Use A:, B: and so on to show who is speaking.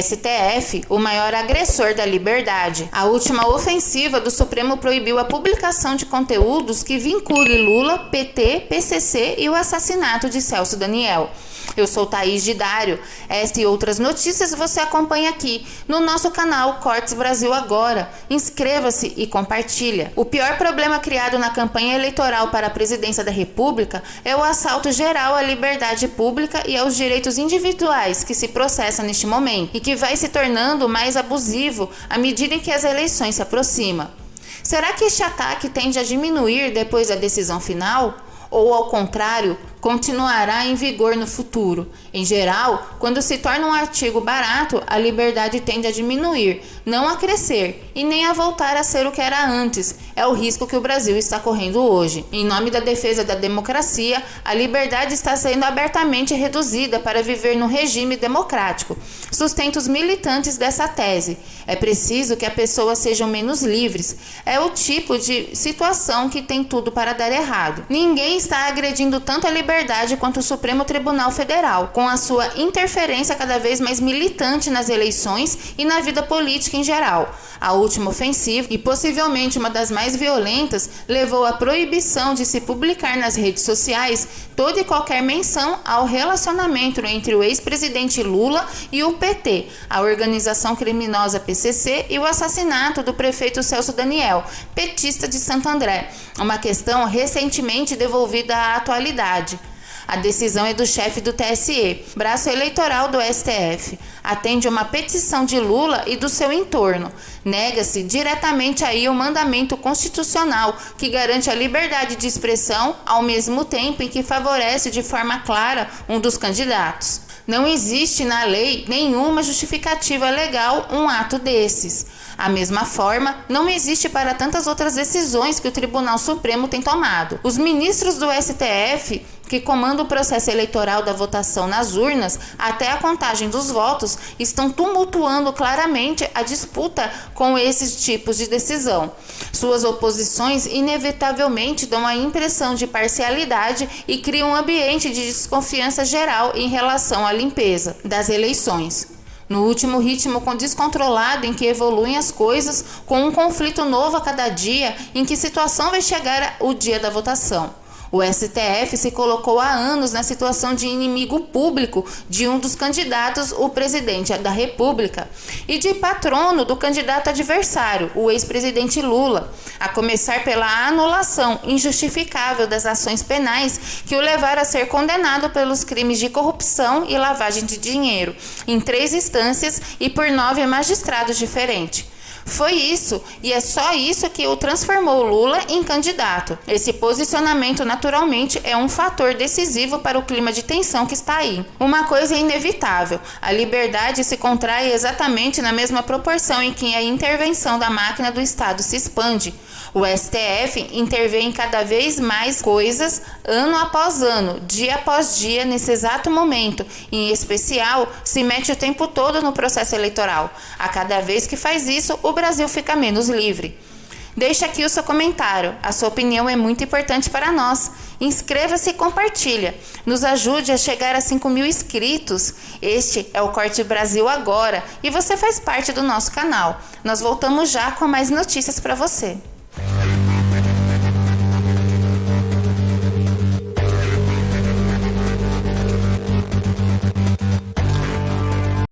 A: STF, o maior agressor da liberdade. A última ofensiva do Supremo proibiu a publicação de conteúdos que vincule Lula, PT, PCC e o assassinato de Celso Daniel. Eu sou Thaís Didário. Esta e outras notícias você acompanha aqui no nosso canal Cortes Brasil Agora. Inscreva-se e compartilha. O pior problema criado na campanha eleitoral para a presidência da República é o assalto geral à liberdade pública e aos direitos individuais que se processa neste momento e que vai se tornando mais abusivo à medida em que as eleições se aproximam. Será que este ataque tende a diminuir depois da decisão final? Ou, ao contrário, continuará em vigor no futuro? Em geral, quando se torna um artigo barato, a liberdade tende a diminuir, não a crescer e nem a voltar a ser o que era antes. É o risco que o Brasil está correndo hoje. Em nome da defesa da democracia, a liberdade está sendo abertamente reduzida para viver no regime democrático. Sustenta os militantes dessa tese. É preciso que as pessoas sejam menos livres. É o tipo de situação que tem tudo para dar errado. Ninguém está agredindo tanto a liberdade quanto o Supremo Tribunal Federal, com a sua interferência cada vez mais militante nas eleições e na vida política em geral. A última ofensiva, e possivelmente uma das mais violentas, levou à proibição de se publicar nas redes sociais toda e qualquer menção ao relacionamento entre o ex-presidente Lula e o PT, a organização criminosa PCC e o assassinato do prefeito Celso Daniel, petista de Santo André, uma questão recentemente devolvida à atualidade. A decisão é do chefe do TSE, braço eleitoral do STF. Atende uma petição de Lula e do seu entorno. Nega-se diretamente aí o mandamento constitucional que garante a liberdade de expressão, ao mesmo tempo em que favorece de forma clara um dos candidatos. Não existe na lei nenhuma justificativa legal um ato desses. A mesma forma, não existe para tantas outras decisões que o Tribunal Supremo tem tomado. Os ministros do STF, que comandam o processo eleitoral da votação nas urnas até a contagem dos votos, estão tumultuando claramente a disputa com esses tipos de decisão. Suas oposições inevitavelmente dão a impressão de parcialidade e criam um ambiente de desconfiança geral em relação à limpeza das eleições. No último ritmo descontrolado em que evoluem as coisas, com um conflito novo a cada dia, em que situação vai chegar o dia da votação. O STF se colocou há anos na situação de inimigo público de um dos candidatos, o presidente da República, e de patrono do candidato adversário, o ex-presidente Lula, a começar pela anulação injustificável das ações penais que o levaram a ser condenado pelos crimes de corrupção e lavagem de dinheiro, em 3 instâncias e por 9 magistrados diferentes. Foi isso, e é só isso que o transformou Lula em candidato. Esse posicionamento, naturalmente, é um fator decisivo para o clima de tensão que está aí. Uma coisa é inevitável: a liberdade se contrai exatamente na mesma proporção em que a intervenção da máquina do Estado se expande. O STF intervém em cada vez mais coisas, ano após ano, dia após dia, nesse exato momento. Em especial, se mete o tempo todo no processo eleitoral. A cada vez que faz isso, o Brasil fica menos livre. Deixe aqui o seu comentário. A sua opinião é muito importante para nós. Inscreva-se e compartilha. Nos ajude a chegar a 5.000 inscritos. Este é o Corte Brasil Agora e você faz parte do nosso canal. Nós voltamos já com mais notícias para você.